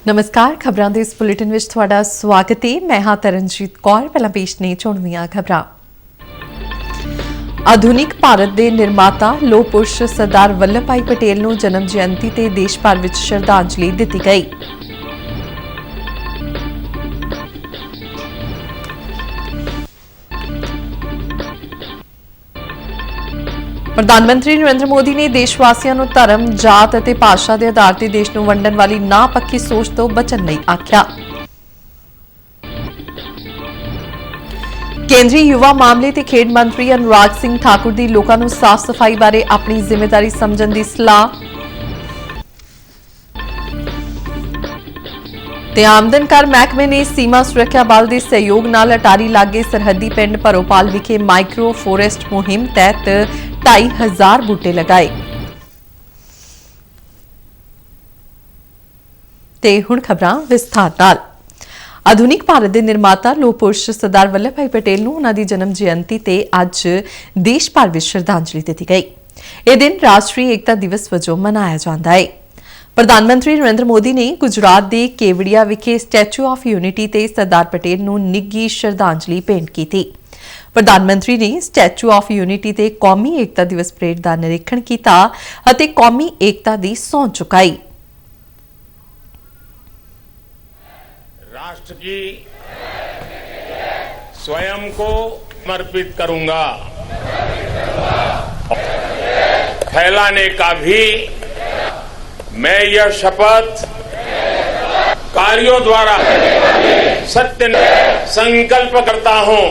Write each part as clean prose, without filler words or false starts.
नमस्कार खबरां दे इस बुलेटिन विच तुहाडा स्वागत है। मैं हां तरनजीत कौर। पहला पेश ने चुणवीआं खबरां। आधुनिक भारत के निर्माता लोह पुरुष सरदार वल्लभ भाई पटेल नूं जन्म जयंती ते देश भर विच श्रद्धांजलि दित्ती गई। प्रधानमंत्री नरेंद्र मोदी ने देशवासियों को धर्म जात और भाषा के आधार पर देश को वंडन वाली ना पक्की सोच तो बचन नहीं आख्या। केंद्रीय युवा मामले ते खेड मंत्री अनुराग सिंह ठाकुर की लोगों को साफ सफाई बारे अपनी जिम्मेदारी समझण की सलाह। आमदन कर महकमे ने सीमा सुरक्षा बल के सहयोग नाल अटारी लागे सरहदी पिंड भरोपाल विखे माइक्रो फॉरेस्ट मुहिम तहत 2,500 बूटे लगाए। ते हुण खबरां विस्तार नाल। आधुनिक भारत के निर्माता लोह पुरुष सरदार वल्लभ भाई पटेल नूं उन्हां दी जन्म जयंती ते अज देश भर विच श्रद्धांजलि दित्ती गई। यह दिन राष्ट्रीय एकता दिवस वजों मनाया जांदा है। प्रधानमंत्री नरेंद्र मोदी ने गुजरात के केवड़िया विखे स्टैचू ऑफ यूनिटी ते सरदार पटेल नूं निੱਘी श्रद्धांजलि भेंट की थी। प्रधानमंत्री ने स्टैचू ऑफ यूनिटी ते कौमी एकता दिवस परेड का निरीक्षण किया और कौमी एकता की सौं चुकाई। राष्ट्र की स्वयं को समर्पित करूंगा। फैलाने का भी मैं यह शपथ कार्यों द्वारा सत्य संकल्प करता हूं।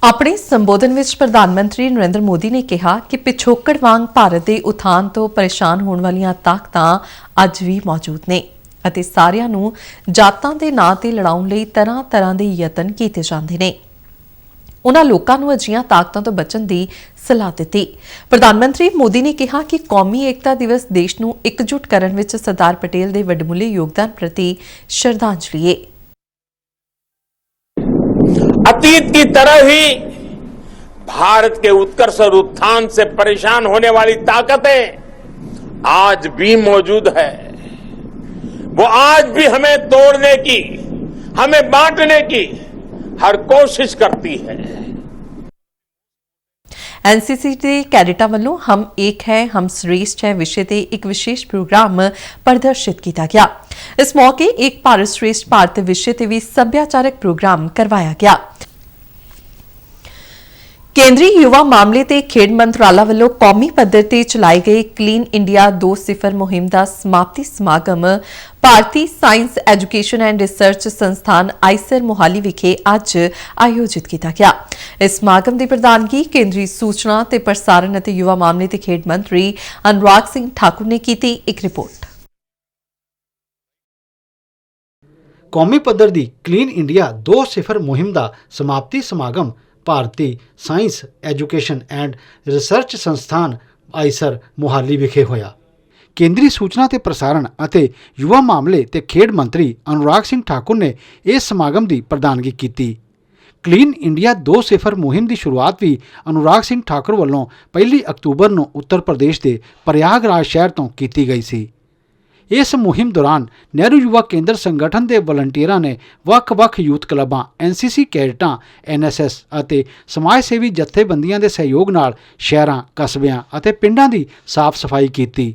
अपने संबोधन विच प्रधानमंत्री नरेंद्र मोदी ने कहा कि पिछोकड़ वांग भारत के उत्थान तो परेशान होने वाली ताकतां अज भी मौजूद ने अते सारिआं नूं जातां दे नां ते लड़ाउण लई तरह तरह के यतन कीते जांदे ने। उन्हां लोकां नूं अजिहिआं ताकतां तो बचण दी सलाह दित्ती। प्रधानमंत्री मोदी ने कहा कि कौमी एकता दिवस देश नूं एकजुट करन विच सरदार पटेल दे वडमुले योगदान प्रति श्रद्धांजलि है। अतीत की तरह ही भारत के उत्कर्ष और उत्थान से परेशान होने वाली ताकतें आज भी मौजूद है। वो आज भी हमें तोड़ने की, हमें बांटने की हर कोशिश करती है। एनसीसी के कैडेटा वालों हम एक है हम श्रेष्ठ है विषय ते एक विशेष प्रोग्राम प्रदर्शित किया गया। इस मौके एक भारत श्रेष्ठ भारत विषय ते भी सभ्याचारक प्रोग्राम करवाया गया। केंद्रीय युवा मामले ते खेड मंत्राला वालों कौमी पद्धर ते चलाए गए क्लीन इंडिया 2.0 मुहिम का समाप्ति समागम भारतीय साइंस एजुकेशन एंड रिसर्च संस्थान आईसर मोहाली विखे अज आयोजित किया गया। इस समागम की प्रधानगी केंद्रीय सूचना ते प्रसारण अते युवा मामले ते खेड मंत्री अनुराग सिंह ठाकुर ने की। एक रिपोर्ट। कौमी पद्धर की क्लीन इंडिया 2.0 मुहिम का समाप्ति समागम भारतीय साइंस एजुकेशन एंड रिसर्च संस्थान आईसर मोहाली विखे होया। केंद्रीय सूचना ते प्रसारण अते युवा मामले ते खेड मंत्री अनुराग सिंह ठाकुर ने इस समागम की प्रधानगी की। क्लीन इंडिया 2.0 मुहिम की शुरुआत भी अनुराग सिंह ठाकुर वालों 1 अक्तूबर को उत्तर प्रदेश के प्रयागराज शहर तो की गई सी। इस मुहिम दौरान नेहरू युवा केंद्र संगठन के वलंटियरां ने ਵੱਖ-ਵੱਖ यूथ क्लबां, एनसीसी कैडेटां, एनएसएस ਅਤੇ समाज सेवी जथेबंदियां के सहयोग नाल शहरां, कस्बियां ਅਤੇ पिंडां की साफ सफाई की।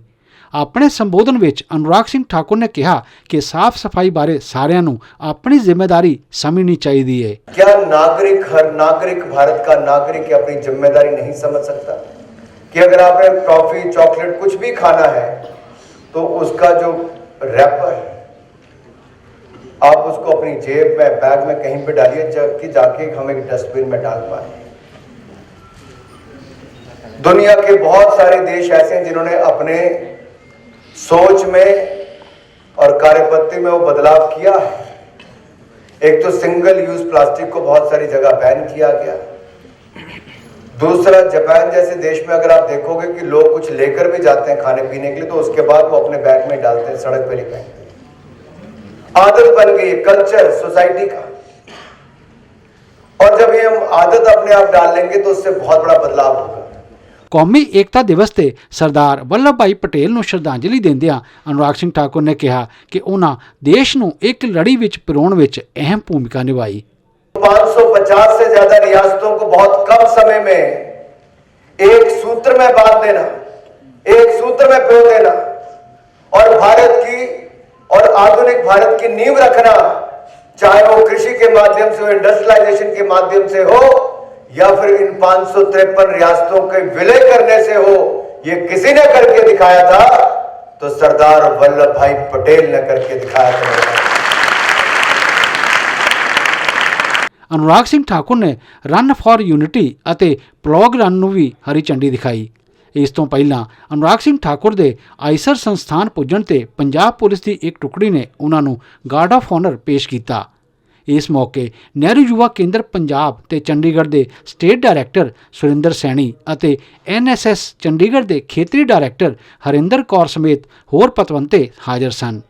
अपने संबोधन विच अनुराग सिंह ठाकुर ने कहा कि साफ सफाई बारे सारिआं नूं अपनी जिम्मेदारी समझनी चाहिए है। क्या नागरिक, हर नागरिक, भारत का नागरिक अपनी जिम्मेदारी नहीं समझ सकता कि अगर आपने टॉफी, चॉकलेट कुछ भी खाना है तो उसका जो रैपर आप उसको अपनी जेब में, बैग में कहीं पे डालिए जबकि जाके हम एक डस्टबिन में डाल पाए। दुनिया के बहुत सारे देश ऐसे हैं जिन्होंने अपने सोच में और कार्यपद्धति में वो बदलाव किया है। एक तो सिंगल यूज प्लास्टिक को बहुत सारी जगह बैन किया गया। दूसरा, जापान जैसे देश में अगर आप देखोगे कि लोग कुछ लेकर भी जाते हैं खाने पीने के लिए तो उसके बाद वो अपने बैग में डालते हैं, सड़क पे नहीं फेंकते। आदत बन गई, कल्चर सोसाइटी का। और जब ये हम आदत अपने आप डाल लेंगे तो उससे बहुत बड़ा बदलाव होगा। ਕੌਮੀ ਏਕਤਾ ਦਿਵਸ ਤੇ ਸਰਦਾਰ ਵੱਲਭ ਭਾਈ ਪਟੇਲ ਨੂੰ ਸ਼ਰਧਾਂਜਲੀ ਦਿੰਦਿਆਂ ਅਨੁਰਾਗ ਸਿੰਘ ਠਾਕੁਰ ਨੇ ਕਿਹਾ ਕਿ ਉਹਨਾਂ ਦੇਸ਼ ਨੂੰ ਇੱਕ ਲੜੀ ਵਿੱਚ ਪਿਰੋਣ ਵਿੱਚ ਅਹਿਮ ਭੂਮਿਕਾ ਨਿਭਾਈ। 550 से ज्यादा रियासतों को बहुत कम समय में एक सूत्र में बांध देना, एक सूत्र में पिरो देना और भारत की और आधुनिक भारत की नींव रखना, चाहे वो कृषि के माध्यम से हो, इंडस्ट्रियलाइजेशन के माध्यम से हो या फिर इन 553 रियासतों के विलय करने से हो, ये किसी ने करके दिखाया था तो सरदार वल्लभ भाई पटेल ने करके दिखाया था। ਅਨੁਰਾਗ ਸਿੰਘ ਠਾਕੁਰ ਨੇ ਰਨ ਫਾਰ ਯੂਨਿਟੀ ਅਤੇ ਪਲੌਗ ਰਨ ਨੂੰ ਵੀ ਹਰੀ ਝੰਡੀ ਦਿਖਾਈ। ਇਸ ਤੋਂ ਪਹਿਲਾਂ ਅਨੁਰਾਗ ਸਿੰਘ ਠਾਕੁਰ ਦੇ ਆਈਸਰ ਸੰਸਥਾਨ ਪੁੱਜਣ ਤੇ ਪੰਜਾਬ ਪੁਲਿਸ ਦੀ ਇੱਕ ਟੁਕੜੀ ਨੇ ਉਹਨਾਂ ਨੂੰ ਗਾਰਡ ਆਫ ਆਨਰ ਪੇਸ਼ ਕੀਤਾ। ਇਸ ਮੌਕੇ ਨਹਿਰੂ ਯੁਵਾ ਕੇਂਦਰ ਪੰਜਾਬ ਤੇ ਚੰਡੀਗੜ੍ਹ ਦੇ ਸਟੇਟ ਡਾਇਰੈਕਟਰ ਸੁਰਿੰਦਰ ਸੈਣੀ ਅਤੇ NSS ਚੰਡੀਗੜ੍ਹ ਦੇ ਖੇਤਰੀ ਡਾਇਰੈਕਟਰ ਹਰਿੰਦਰ ਕੌਰ ਸਮੇਤ ਹੋਰ ਪਤਵੰਤੇ ਹਾਜ਼ਰ ਸਨ।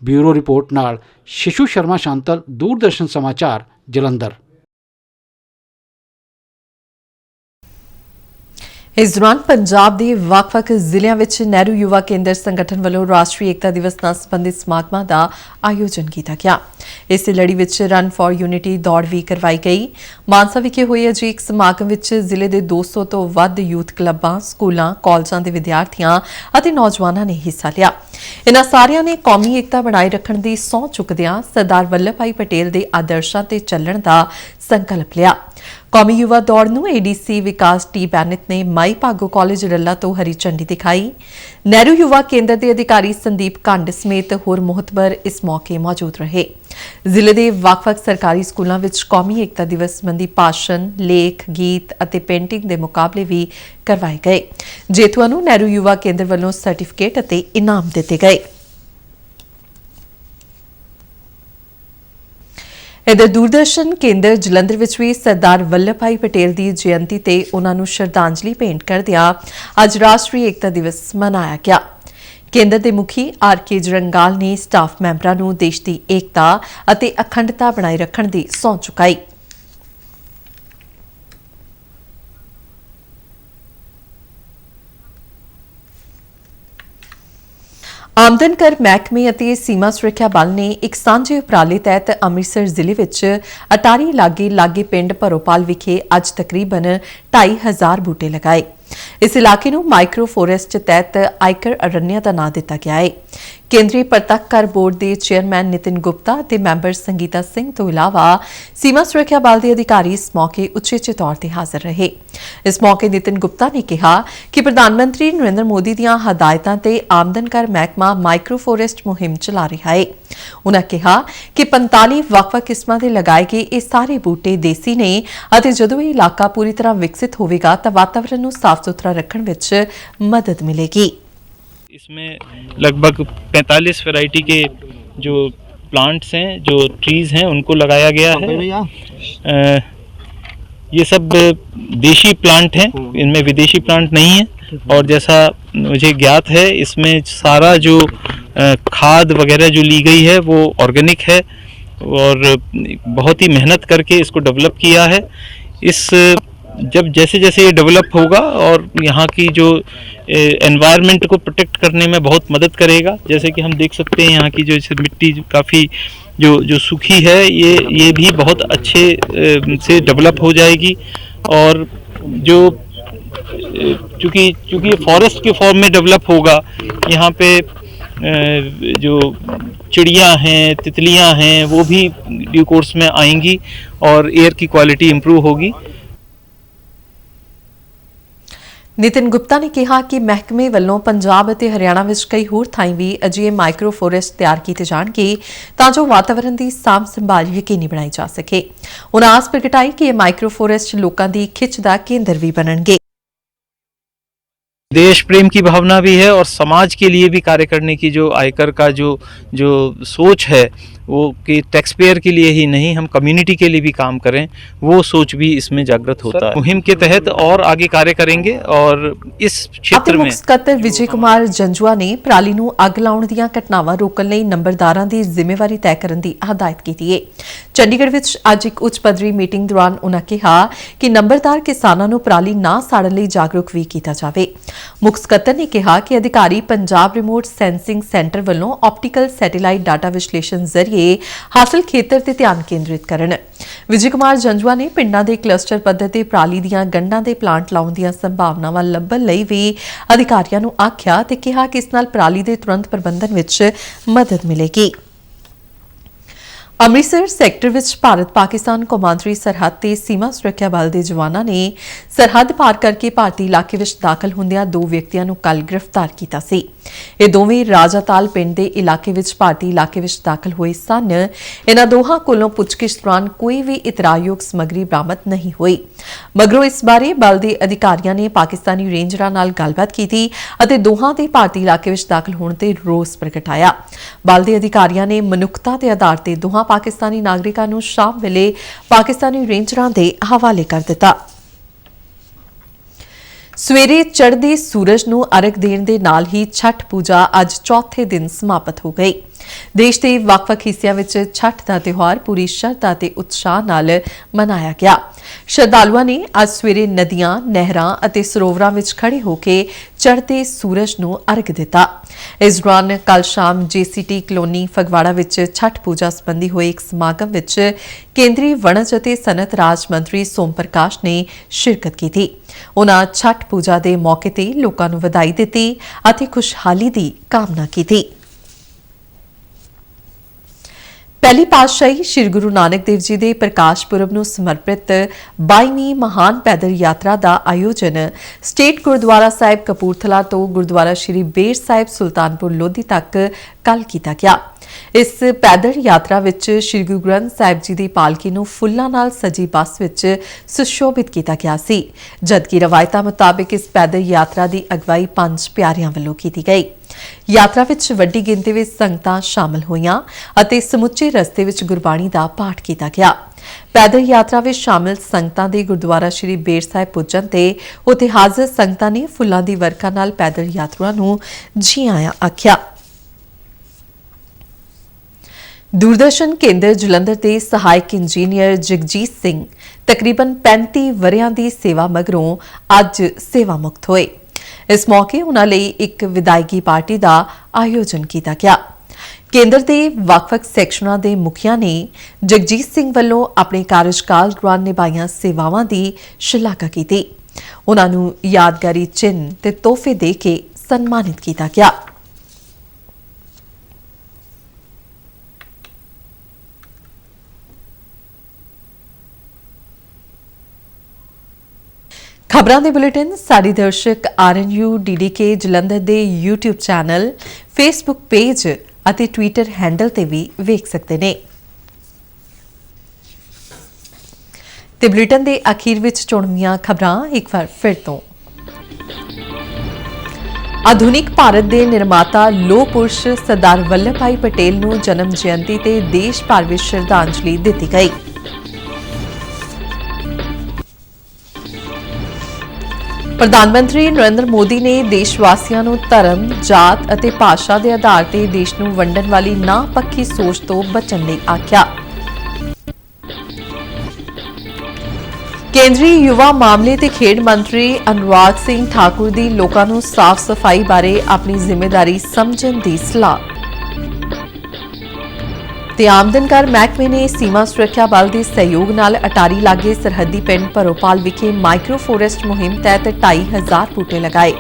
ਬਿਊਰੋ ਰਿਪੋਰਟ ਨਾਲ ਸ਼ਿਸ਼ੂ ਸ਼ਰਮਾ ਸ਼ਾਂਤਲ, ਦੂਰਦਰਸ਼ਨ ਸਮਾਚਾਰ, ਜਲੰਧਰ। ਇਸ ਦੌਰਾਨ ਪੰਜਾਬ ਦੇ ਵੱਖ-ਵੱਖ ਜ਼ਿਲ੍ਹਿਆਂ ਵਿੱਚ ਨਹਿਰੂ ਯੁਵਾ ਕੇਂਦਰ ਸੰਗਠਨ ਵੱਲੋਂ ਰਾਸ਼ਟਰੀ ਏਕਤਾ ਦਿਵਸ ਨਾਲ ਸੰਬੰਧਿਤ ਸਮਾਗਮਾਂ ਦਾ ਆਯੋਜਨ ਕੀਤਾ ਗਿਆ। ਇਸੇ ਲੜੀ ਵਿੱਚ ਰਨ ਫਾਰ ਯੂਨਿਟੀ ਦੌੜ ਵੀ ਕਰਵਾਈ ਗਈ। ਮਾਨਸਾ ਵਿਖੇ ਹੋਏ ਅਜੀਬ ਸਮਾਗਮ ਵਿੱਚ ਜ਼ਿਲ੍ਹੇ ਦੇ 200 ਤੋਂ ਵੱਧ ਯੂਥ ਕਲੱਬਾਂ, ਸਕੂਲਾਂ, ਕਾਲਜਾਂ ਦੇ ਵਿਦਿਆਰਥੀਆਂ ਅਤੇ ਨੌਜਵਾਨਾਂ ਨੇ ਹਿੱਸਾ ਲਿਆ। ਇਨ੍ਹਾਂ ਸਾਰਿਆਂ ਨੇ ਕੌਮੀ ਏਕਤਾ ਬਣਾਏ ਰੱਖਣ ਦੀ ਸਹੁੰ ਚੁੱਕਦਿਆਂ ਸਰਦਾਰ ਵੱਲਭ ਭਾਈ ਪਟੇਲ ਦੇ ਆਦਰਸ਼ਾਂ ਤੇ ਚੱਲਣ ਦਾ ਸੰਕਲਪ ਲਿਆ। ਕੌਮੀ ਯੁਵਾ ਦੌੜ ਨੂੰ ADC ਵਿਕਾਸ ਟੀ ਬੈਨਿਤ ਨੇ ਮਾਈ ਭਾਗੋ ਕਾਲਜ ਰੱਲਾ ਤੋਂ ਹਰੀ ਝੰਡੀ ਦਿਖਾਈ। ਨਹਿਰੂ ਯੁਵਾ ਕੇਂਦਰ ਦੇ ਅਧਿਕਾਰੀ ਸੰਦੀਪ ਕੰਡ ਸਮੇਤ ਹੋਰ ਮੁਹਤਬਰ ਇਸ ਮੌਕੇ ਮੌਜੂਦ ਰਹੇ। ਜ਼ਿਲ੍ਹੇ ਦੇ ਵੱਖ-ਵੱਖ ਸਰਕਾਰੀ ਸਕੂਲਾਂ ਵਿੱਚ ਕੌਮੀ ਏਕਤਾ ਦਿਵਸ ਸੰਬੰਧੀ ਭਾਸ਼ਣ, ਲੇਖ, ਗੀਤ ਅਤੇ ਪੇਂਟਿੰਗ ਦੇ ਮੁਕਾਬਲੇ ਵੀ ਕਰਵਾਏ ਗਏ। ਜੇਤੂਆਂ ਨੂੰ ਨਹਿਰੂ ਯੁਵਾ ਕੇਂਦਰ ਵੱਲੋਂ ਸਰਟੀਫਿਕੇਟ ਅਤੇ ਇਨਾਮ ਦਿੱਤੇ ਗਏ। इधर दूरदर्शन केंद्र जलंधर विच भी सरदार वल्लभ भाई पटेल की जयंती ते उन्हां नूं श्रद्धांजलि भेंट करदिआं अज राष्ट्रीय एकता दिवस मनाया गया। केंद्र के मुखी RK जरंगाल ने स्टाफ मैंबरां नूं देश की एकता अते अखंडता बनाए रखण दी सौं चुकाई। आमदन कर महकमे ਅਤੇ सीमा सुरक्षा बल ने एक सांझे उपराले तहत अमृतसर जिले विच अटारी लागे पिंड भरोपाल विखे अज तकरीबन 2500 बूटे लगाए। इस इलाके नूं माइक्रो फॉरेस्ट तहत आयकर अरण्य का नाम दिता गया है। केंद्रीय प्रत्यक्ष कर बोर्ड के चेयरमैन नितिन गुप्ता ते मैंबर संगीता सिंह तो इलावा सीमा सुरक्षा बल के अधिकारी इस मौके उचेचे तौर पर हाजिर रहे। इस मौके नितिन गुप्ता ने कहा कि प्रधानमंत्री नरेंद्र मोदी दीआं हदायतां ते आमदन कर महकमा माइक्रो फॉरेस्ट मुहिम चला रहा है। उन्होंने कहा कि 45 ਵੱਖ-ਵੱਖ किस्मां दे लगाए गए ये सारे बूटे देसी ने अते जदों ये इलाका पूरी तरह विकसित होवेगा तां वातावरण नूं साफ सुथरा रखण विच मदद मिलेगी। इसमें लगभग 45 वैरायटी के जो प्लांट्स हैं, जो ट्रीज़ हैं, उनको लगाया गया है। ये सब देशी प्लांट हैं, इनमें विदेशी प्लांट नहीं है। और जैसा मुझे ज्ञात है इसमें सारा जो खाद वगैरह जो ली गई है वो ऑर्गेनिक है और बहुत ही मेहनत करके इसको डेवलप किया है। इस जब जैसे जैसे ये डेवलप होगा और यहाँ की जो एनवायरनमेंट को प्रोटेक्ट करने में बहुत मदद करेगा। जैसे कि हम देख सकते हैं यहाँ की जो मिट्टी काफ़ी जो सूखी है ये भी बहुत अच्छे से डेवलप हो जाएगी। और जो चूँकि फॉरेस्ट के फॉर्म में डेवलप होगा, यहाँ पे जो चिड़ियाँ हैं, तितलियाँ हैं, वो भी ड्यू कोर्स में आएंगी और एयर की क्वालिटी इम्प्रूव होगी। नितिन गुप्ता ने कहा कि महकमे वालों पंजाब और हरियाणा में कई होर थाईं भी अजिहे माइक्रो फॉरेस्ट तैयार किए जाएंगे तां जो वातावरण की सांभ संभाल यकीनी बनाई जा सके। उन्होंने आस प्रगटाई कि यह माइक्रो फॉरेस्ट लोगों की खिच का केंद्र भी बनणगे। देश प्रेम की भावना भी है और समाज के लिए भी कार्य करने की जो आयकर का जो सोच है वो कि टैक्स पेयर के लिए ही नहीं, हम कम्युनिटी के लिए भी काम करें, वो सोच भी इसमें जागृत होता है। मुहिम के तहत और आगे कार्य करेंगे और इस क्षेत्र में ਮੁੱਖ ਸਕੱਤਰ ਵਿਜੇ ਕੁਮਾਰ ਜੰਜੂਆ ਨੇ ਪਰਾਲੀ ਨੂੰ ਅੱਗ ਲਾਉਣ ਦੀਆਂ ਘਟਨਾਵਾਂ ਰੋਕਣ ਲਈ ਨੰਬਰਦਾਰਾਂ ਦੀ ਜ਼ਿੰਮੇਵਾਰੀ ਤੈਅ ਕਰਨ ਦੀ ਹਦਾਇਤ ਕੀਤੀ ਹੈ। ਚੰਡੀਗੜ੍ਹ ਵਿੱਚ ਅੱਜ ਇੱਕ ਉੱਚ ਪੱਧਰੀ ਮੀਟਿੰਗ ਦੌਰਾਨ ਉਨ੍ਹਾਂ ਕਿਹਾ ਕਿ ਨੰਬਰਦਾਰ ਕਿਸਾਨਾਂ ਨੂੰ ਪਰਾਲੀ ਨਾ ਸਾੜਨ ਲਈ ਜਾਗਰੂਕ ਵੀ ਕੀਤਾ ਜਾਵੇ। ਮੁੱਖ ਸਕੱਤਰ ਨੇ ਕਿਹਾ ਕਿ ਅਧਿਕਾਰੀ ਪੰਜਾਬ ਰਿਮੋਟ ਸੈਂਸਿੰਗ ਸੈਂਟਰ ਵੱਲੋਂ ਆਪਟੀਕਲ ਸੈਟੇਲਾਈਟ ਡਾਟਾ ਵਿਸ਼ਲੇਸ਼ਣ ਜ਼ਰੀਏ ਹਾਸਲ ਖੇਤਰ ਤੇ ਧਿਆਨ ਕੇਂਦਰਿਤ ਕਰਨ। ਵਿਜੇ ਕੁਮਾਰ ਜੰਜੂਆ ਨੇ ਪਿੰਡਾਂ ਦੇ ਕਲਸਟਰ ਪੱਧਰ ਤੇ ਪਰਾਲੀ ਦੀਆਂ ਗੰਢਾਂ ਦੇ ਪਲਾਂਟ ਲਾਉਣ ਦੀਆਂ ਸੰਭਾਵਨਾਵਾਂ ਲੱਭਣ ਲਈ ਵੀ ਅਧਿਕਾਰੀਆਂ ਨੂੰ ਆਖਿਆ ਤੇ ਕਿਹਾ ਕਿ ਇਸ ਨਾਲ ਪਰਾਲੀ ਦੇ ਤੁਰੰਤ ਪ੍ਰਬੰਧਨ ਵਿੱਚ ਮਦਦ ਮਿਲੇਗੀ। ਅੰਮ੍ਰਿਤਸਰ ਸੈਕਟਰ ਵਿੱਚ ਭਾਰਤ ਪਾਕਿਸਤਾਨ ਕੌਮਾਂਤਰੀ ਸਰਹੱਦ ਤੇ ਸੀਮਾ ਸੁਰੱਖਿਆ ਬਲ ਦੇ ਜਵਾਨਾਂ ਨੇ ਸਰਹੱਦ ਪਾਰ ਕਰਕੇ ਭਾਰਤੀ ਇਲਾਕੇ ਵਿੱਚ ਦਾਖਲ ਹੁੰਦਿਆਂ 2 ਵਿਅਕਤੀਆਂ ਨੂੰ ਕੱਲ੍ਹ ਗ੍ਰਿਫਤਾਰ ਕੀਤਾ ਸੀ। ਇਹ ਦੋਵੇਂ ਰਾਜਾਤਾਲ ਪਿੰਡ ਦੇ ਇਲਾਕੇ ਵਿੱਚ ਭਾਰਤੀ ਇਲਾਕੇ ਵਿੱਚ ਦਾਖਲ ਹੋਏ ਸਨ। ਇਹਨਾਂ ਦੋਹਾਂ ਕੋਲੋਂ ਪੁੱਛਗਿੱਛ ਦੌਰਾਨ ਕੋਈ ਵੀ ਇਤਰਾਜ਼ਯੋਗ ਸਮੱਗਰੀ ਬਰਾਮਦ ਨਹੀਂ ਹੋਈ। ਮਗਰੋਂ ਇਸ ਬਾਰੇ ਬਲ ਦੇ ਅਧਿਕਾਰੀਆਂ ਨੇ ਪਾਕਿਸਤਾਨੀ ਰੇਂਜਰਾਂ ਨਾਲ ਗੱਲਬਾਤ ਕੀਤੀ ਅਤੇ ਦੋਹਾਂ ਦੇ ਭਾਰਤੀ ਇਲਾਕੇ ਵਿੱਚ ਦਾਖਲ ਹੋਣ ਤੇ ਰੋਸ ਪ੍ਰਗਟਾਇਆ। ਬਲ ਦੇ ਅਧਿਕਾਰੀਆਂ ਨੇ ਮਨੁੱਖਤਾ ਦੇ ਆਧਾਰ ਤੇ ਦੋਹਾਂ ਪਾਕਿਸਤਾਨੀ ਨਾਗਰਿਕਾਂ ਨੂੰ ਸ਼ਾਮ ਵੇਲੇ ਪਾਕਿਸਤਾਨੀ ਰੇਂਜਰਾਂ ਦੇ ਹਵਾਲੇ ਕਰ ਦਿੱਤਾ। ਸਵੇਰੇ ਚੜ੍ਹਦੇ ਸੂਰਜ ਨੂੰ ਅਰਗ ਦੇਣ ਦੇ ਨਾਲ ਹੀ ਛਠ ਪੂਜਾ ਅੱਜ ਚੌਥੇ ਦਿਨ ਸਮਾਪਤ ਹੋ ਗਈ। ਦੇਸ਼ ਦੇ ਵੱਖ-ਵੱਖ ਹਿੱਸਿਆਂ ਵਿੱਚ ਛਠ ਦਾ ਤਿਉਹਾਰ ਪੂਰੀ ਸ਼ਰਧਾ ਤੇ ਉਤਸ਼ਾਹ ਨਾਲ ਮਨਾਇਆ ਗਿਆ। ਸ਼ਰਧਾਲੂਆਂ ਨੇ ਅੱਜ ਸਵੇਰੇ ਨਦੀਆਂ, ਨਹਿਰਾਂ ਅਤੇ ਸਰੋਵਰਾਂ ਵਿੱਚ ਖੜੇ ਹੋ ਕੇ ਚੜ੍ਹਦੇ ਸੂਰਜ ਨੂੰ ਅਰਗ ਦਿੱਤਾ। ਇਸ ਦੌਰਾਨ ਕੱਲ੍ਹ ਸ਼ਾਮ JCT ਕਲੋਨੀ ਫਗਵਾੜਾ ਵਿੱਚ ਛਠ ਪੂਜਾ ਸੰਬੰਧੀ ਹੋਏ ਇੱਕ ਸਮਾਗਮ ਵਿੱਚ ਕੇਂਦਰੀ ਵਣਜ ਅਤੇ ਸਨਅਤ ਰਾਜ ਮੰਤਰੀ ਸੋਮ ਪ੍ਰਕਾਸ਼ ਨੇ ਸ਼ਿਰਕਤ ਕੀਤੀ। ਉਨ੍ਹਾਂ ਛਠ ਪੂਜਾ ਦੇ ਮੌਕੇ ਤੇ ਲੋਕਾਂ ਨੂੰ ਵਧਾਈ ਦਿੱਤੀ ਅਤੇ ਖੁਸ਼ਹਾਲੀ ਦੀ ਕਾਮਨਾ ਕੀਤੀ। ਪਹਿਲੀ ਪਾਤਸ਼ਾਹੀ ਸ੍ਰੀ ਗੁਰੂ ਨਾਨਕ ਦੇਵ ਜੀ ਦੇ ਪ੍ਰਕਾਸ਼ ਪੁਰਬ ਨੂੰ ਸਮਰਪਿਤ 22ਵੀਂ ਮਹਾਨ ਪੈਦਲ ਯਾਤਰਾ ਦਾ ਆਯੋਜਨ ਸਟੇਟ ਗੁਰਦੁਆਰਾ ਸਾਹਿਬ ਕਪੂਰਥਲਾ ਤੋਂ ਗੁਰਦੁਆਰਾ ਸ੍ਰੀ ਬੇਰ ਸਾਹਿਬ ਸੁਲਤਾਨਪੁਰ ਲੋਧੀ ਤੱਕ ਕੱਲ੍ਹ ਕੀਤਾ ਗਿਆ। ਇਸ ਪੈਦਲ ਯਾਤਰਾ ਵਿੱਚ ਸ੍ਰੀ ਗੁਰੂ ਗ੍ਰੰਥ ਸਾਹਿਬ ਜੀ ਦੀ ਪਾਲਕੀ ਨੂੰ ਫੁੱਲਾਂ ਨਾਲ ਸਜੀ ਬੱਸ ਵਿੱਚ ਸੁਸ਼ੋਭਿਤ ਕੀਤਾ ਗਿਆ ਸੀ, ਜਦਕਿ ਰਵਾਇਤਾਂ ਮੁਤਾਬਿਕ ਇਸ ਪੈਦਲ ਯਾਤਰਾ ਦੀ ਅਗਵਾਈ 5 ਪਿਆਰਿਆਂ ਵੱਲੋਂ ਕੀਤੀ ਗਈ। ਯਾਤਰਾ ਵਿੱਚ ਵੱਡੀ ਗਿਣਤੀ ਵਿੱਚ ਸੰਗਤਾਂ ਸ਼ਾਮਲ ਹੋਈਆਂ ਅਤੇ ਸਮੁੱਚੇ ਰਸਤੇ ਵਿੱਚ ਗੁਰਬਾਣੀ ਦਾ ਪਾਠ ਕੀਤਾ ਗਿਆ। ਪੈਦਲ ਯਾਤਰਾ ਵਿੱਚ ਸ਼ਾਮਲ ਸੰਗਤਾਂ ਦੇ ਗੁਰਦੁਆਰਾ ਸ੍ਰੀ ਬੇਰ ਸਾਹਿਬ ਪੁੱਜਣ ਤੇ ਉੱਥੇ ਹਾਜ਼ਰ ਸੰਗਤਾਂ ਨੇ ਫੁੱਲਾਂ ਦੀ ਵਰਖਾ ਨਾਲ ਪੈਦਲ ਯਾਤਰੂਆਂ ਨੂੰ ਜੀ ਆਇਆਂ ਆਖਿਆ। ਦੂਰਦਰਸ਼ਨ ਕੇਂਦਰ ਜਲੰਧਰ ਦੇ ਸਹਾਇਕ ਇੰਜੀਨੀਅਰ ਜਗਜੀਤ ਸਿੰਘ ਤਕਰੀਬਨ 35 ਵਰ੍ਹਿਆਂ ਦੀ ਸੇਵਾ ਮਗਰੋਂ ਅੱਜ ਸੇਵਾ ਮੁਕਤ ਹੋਏ। ਇਸ ਮੌਕੇ ਉਨ੍ਹਾਂ ਲਈ ਇੱਕ ਵਿਦਾਇਗੀ ਪਾਰਟੀ ਦਾ ਆਯੋਜਨ ਕੀਤਾ ਗਿਆ। ਕੇਂਦਰ ਦੇ ਵੱਖ-ਵੱਖ ਸੈਕਸ਼ਨਾਂ ਦੇ ਮੁਖੀਆਂ ਨੇ ਜਗਜੀਤ ਸਿੰਘ ਵੱਲੋਂ ਆਪਣੇ ਕਾਰਜਕਾਲ ਦੌਰਾਨ ਨਿਭਾਈਆਂ ਸੇਵਾਵਾਂ ਦੀ ਸ਼ਲਾਘਾ ਕੀਤੀ। ਉਨ੍ਹਾਂ ਨੂੰ ਯਾਦਗਾਰੀ ਚਿੰਨ੍ਹ ਤੇ ਤੋਹਫੇ ਦੇ ਕੇ ਸਨਮਾਨਿਤ ਕੀਤਾ ਗਿਆ। ਖਬਰਾਂ ਦੇ ਬੁਲੇਟਿਨ ਸਾਡੇ ਦਰਸ਼ਕ RNU DDK ਜਲੰਧਰ ਦੇ YouTube ਚੈਨਲ, Facebook ਪੇਜ ਅਤੇ Twitter ਹੈਂਡਲ ਤੇ ਵੀ ਵੇਖ ਸਕਦੇ ਨੇ। ਤੇ ਬੁਲੇਟਿਨ ਦੇ ਅਖੀਰ ਵਿੱਚ ਚੁਣਵੀਆਂ ਖਬਰਾਂ ਇੱਕ ਵਾਰ ਫਿਰ ਤੋਂ। ਆਧੁਨਿਕ ਭਾਰਤ ਦੇ ਨਿਰਮਾਤਾ ਲੋਹ ਪੁਰਸ਼ ਸਰਦਾਰ ਵੱਲਭ ਭਾਈ ਪਟੇਲ ਨੂੰ ਜਨਮ ਜਯੰਤੀ ਤੇ ਦੇਸ਼ ਭਰ ਵਿੱਚ ਸ਼ਰਧਾਂਜਲੀ ਦਿੱਤੀ ਗਈ। ਪ੍ਰਧਾਨ ਮੰਤਰੀ ਨਰਿੰਦਰ ਮੋਦੀ ਨੇ ਦੇਸ਼ ਵਾਸੀਆਂ ਨੂੰ ਧਰਮ, ਜਾਤ ਅਤੇ ਭਾਸ਼ਾ ਦੇ ਆਧਾਰ ਤੇ ਦੇਸ਼ ਨੂੰ ਵੰਡਣ ਵਾਲੀ ਨਾਪੱਖੀ ਸੋਚ ਤੋਂ ਬਚਣ ਲਈ ਆਖਿਆ। ਕੇਂਦਰੀ ਯੁਵਾ ਮਾਮਲੇ ਤੇ ਖੇਡ ਮੰਤਰੀ ਅਨੁਰਾਗ ਸਿੰਘ ਠਾਕੁਰ ਦੀ ਲੋਕਾਂ ਨੂੰ ਸਾਫ਼ ਸਫਾਈ ਬਾਰੇ ਆਪਣੀ ਜ਼ਿੰਮੇਵਾਰੀ ਸਮਝਣ ਦੀ ਸਲਾਹ। ਤੇ ਆਮਦਨ ਕਰ ਮਹਿਕਮੇ ਨੇ ਸੀਮਾ ਸੁਰੱਖਿਆ ਬਲ ਦੇ ਸਹਿਯੋਗ ਨਾਲ ਅਟਾਰੀ ਲਾਗੇ ਸਰਹੱਦੀ ਪਿੰਡ ਭਰੋਪਾਲ ਵਿਖੇ ਮਾਈਕਰੋ ਫੋਰੈਸਟ ਮੁਹਿੰਮ ਤਹਿਤ 2500 ਬੂਟੇ ਲਗਾਏ।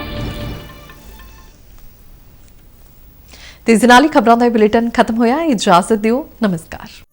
ਤੇ ਇਸ ਨਾਲ ਹੀ ਖਬਰਾਂ ਦਾ ਬੁਲੇਟਿਨ ਖਤਮ ਹੋਇਆ। ਇਜਾਜ਼ਤ ਦਿਓ। ਨਮਸਕਾਰ।